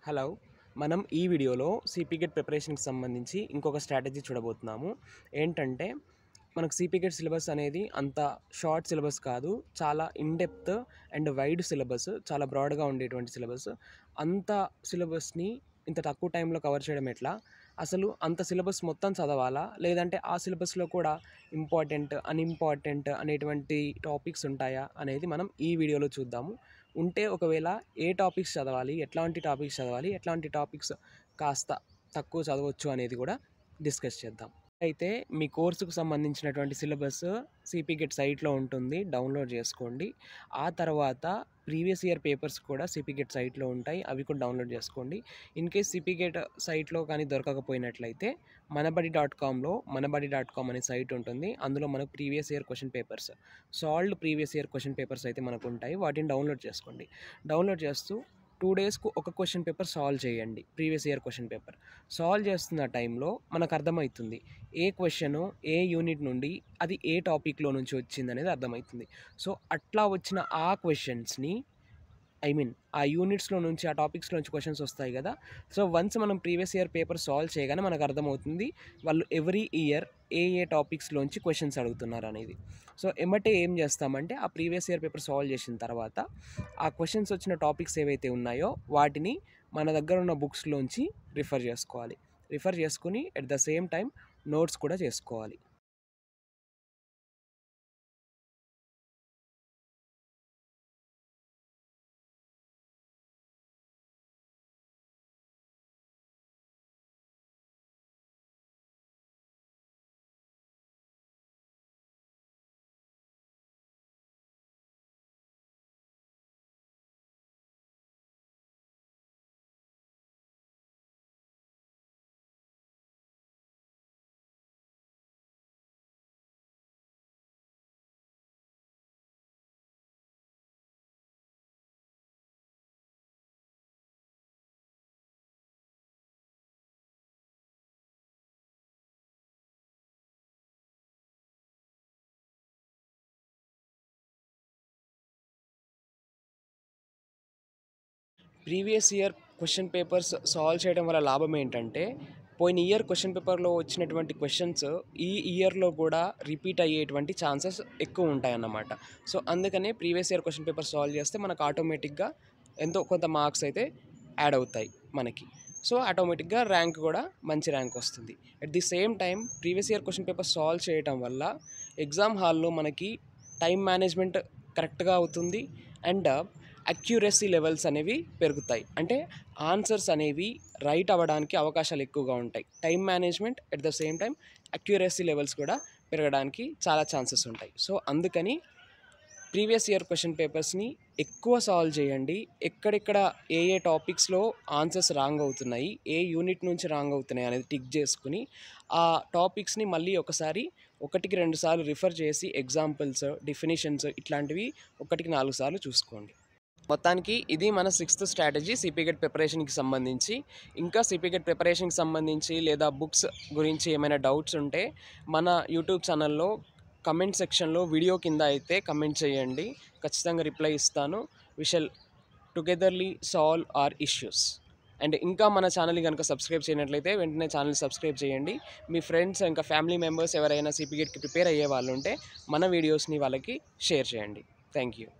Hello మనం ఈ వీడియోలో సిపి గెట్ ప్రిపరేషన్కి సంబంధించి ఇంకొక స్ట్రాటజీ చూడబోతున్నాము. ఏంటంటే మనకు సిపి గెట్ సిలబస్ అనేది అంత షార్ట్ సిలబస్ కాదు, చాలా ఇన్డెప్త్ అండ్ వైడ్ సిలబస్, చాలా బ్రాడ్గా ఉండేటువంటి సిలబస్. అంత సిలబస్ని ఇంత తక్కువ టైంలో కవర్ చేయడం ఎట్లా, అసలు అంత సిలబస్ మొత్తం చదవాలా లేదంటే ఆ సిలబస్లో కూడా ఇంపార్టెంట్ అన్ఇంపార్టెంట్ అనేటువంటి టాపిక్స్ ఉంటాయా అనేది మనం ఈ వీడియోలో చూద్దాము. ఉంటే ఒకవేళ ఏ టాపిక్స్ చదవాలి, ఎట్లాంటి టాపిక్స్ చదవాలి, ఎట్లాంటి టాపిక్స్ కాస్త తక్కువ చదవచ్చు అనేది కూడా డిస్కస్ చేద్దాం. అయితే మీ కోర్సుకు సంబంధించినటువంటి సిలబస్ సిపి గెట్ సైట్లో ఉంటుంది, డౌన్లోడ్ చేసుకోండి. ఆ తర్వాత ప్రీవియస్ ఇయర్ పేపర్స్ కూడా సిపి గెట్ సైట్లో ఉంటాయి, అవి కూడా డౌన్లోడ్ చేసుకోండి. ఇన్ కేస్ సిపి గెట్ సైట్లో కానీ దొరకకపోయినట్లయితే మనబడి.com అనే సైట్ ఉంటుంది. అందులో మనకు previous year question papers, solved previous year question papers అయితే మనకు ఉంటాయి. వాటిని డౌన్లోడ్ చేసుకోండి. డౌన్లోడ్ చేస్తూ 2 డేస్కు ఒక క్వశ్చన్ పేపర్ సాల్వ్ చేయండి. Previous year question paper solve చేస్తున్న టైంలో మనకు అర్థమవుతుంది ఏ క్వశ్చను ఏ యూనిట్ నుండి అది ఏ టాపిక్లో నుంచి వచ్చింది అనేది అర్థమవుతుంది. సో అట్లా వచ్చిన ఆ క్వశ్చన్స్ని ఆ యూనిట్స్లో నుంచి, ఆ టాపిక్స్లో నుంచి క్వశ్చన్స్ వస్తాయి కదా. సో వన్స్ మనం ప్రీవియస్ ఇయర్ పేపర్ సాల్వ్ చేయగానే మనకు అర్థమవుతుంది వాళ్ళు ఎవ్రీ ఇయర్ ఏ టాపిక్స్లోంచి క్వశ్చన్స్ అడుగుతున్నారు అనేది. సో ఎమ్మటే ఏం చేస్తామంటే ఆ ప్రీవియస్ ఇయర్ పేపర్ సాల్వ్ చేసిన తర్వాత ఆ క్వశ్చన్స్ వచ్చిన టాపిక్స్ ఏవైతే ఉన్నాయో వాటిని మన దగ్గర ఉన్న బుక్స్లోంచి రిఫర్ చేసుకోవాలి. రిఫర్ చేసుకుని at the same time notes కూడా చేసుకోవాలి. Previous year question papers solve చేయడం వల్ల లాభం ఏంటంటే పోయిన ఇయర్ క్వశ్చన్ పేపర్లో వచ్చినటువంటి క్వశ్చన్స్ ఈ ఇయర్లో కూడా రిపీట్ అయ్యేటువంటి ఛాన్సెస్ ఎక్కువ ఉంటాయన్నమాట. సో అందుకనే previous year question paper solve చేస్తే మనకు ఆటోమేటిక్గా ఎంతో కొంత మార్క్స్ అయితే యాడ్ అవుతాయి మనకి. సో ఆటోమేటిక్గా ర్యాంక్ కూడా మంచి ర్యాంక్ వస్తుంది. At the same time previous year question paper solve చేయటం వల్ల ఎగ్జామ్ హాల్లో మనకి టైం మేనేజ్మెంట్ కరెక్ట్గా అవుతుంది అండ్ అక్యురసీ లెవెల్స్ అనేవి పెరుగుతాయి. అంటే ఆన్సర్స్ అనేవి రైట్ అవ్వడానికి అవకాశాలు ఎక్కువగా ఉంటాయి. Time management at the same time accuracy levels కూడా పెరగడానికి చాలా ఛాన్సెస్ ఉంటాయి. సో అందుకని ప్రీవియస్ ఇయర్ క్వశ్చన్ పేపర్స్ని ఎక్కువ సాల్వ్ చేయండి. ఎక్కడెక్కడ ఏ టాపిక్స్లో ఆన్సర్స్ రాంగ్ అవుతున్నాయి, ఏ యూనిట్ నుంచి రాంగ్ అవుతున్నాయి అనేది టిక్ చేసుకుని ఆ టాపిక్స్ని మళ్ళీ ఒకసారి 1-2 సార్లు రిఫర్ చేసి ఎగ్జాంపుల్స్, డెఫినిషన్స్ ఇట్లాంటివి 1-4 సార్లు చూసుకోండి. మొత్తానికి ఇది మన 6th స్ట్రాటజీ సిపి గెట్ ప్రిపరేషన్కి సంబంధించి. ఇంకా సిపి గెట్ ప్రిపరేషన్కి సంబంధించి లేదా బుక్స్ గురించి ఏమైనా డౌట్స్ ఉంటే మన యూట్యూబ్ ఛానల్లో కమెంట్ సెక్షన్లో వీడియో కింద అయితే కమెంట్ చేయండి, ఖచ్చితంగా రిప్లై ఇస్తాను. We shall togetherly solve our issues. And ఇంకా మన ఛానల్ని కనుక సబ్స్క్రైబ్ చేయనట్లయితే వెంటనే ఛానల్ సబ్స్క్రైబ్ చేయండి. మీ ఫ్రెండ్స్ ఇంకా ఫ్యామిలీ మెంబర్స్ ఎవరైనా సిపి గెట్కి ప్రిపేర్ అయ్యే వాళ్ళు ఉంటే మన వీడియోస్ని వాళ్ళకి షేర్ చేయండి. Thank you.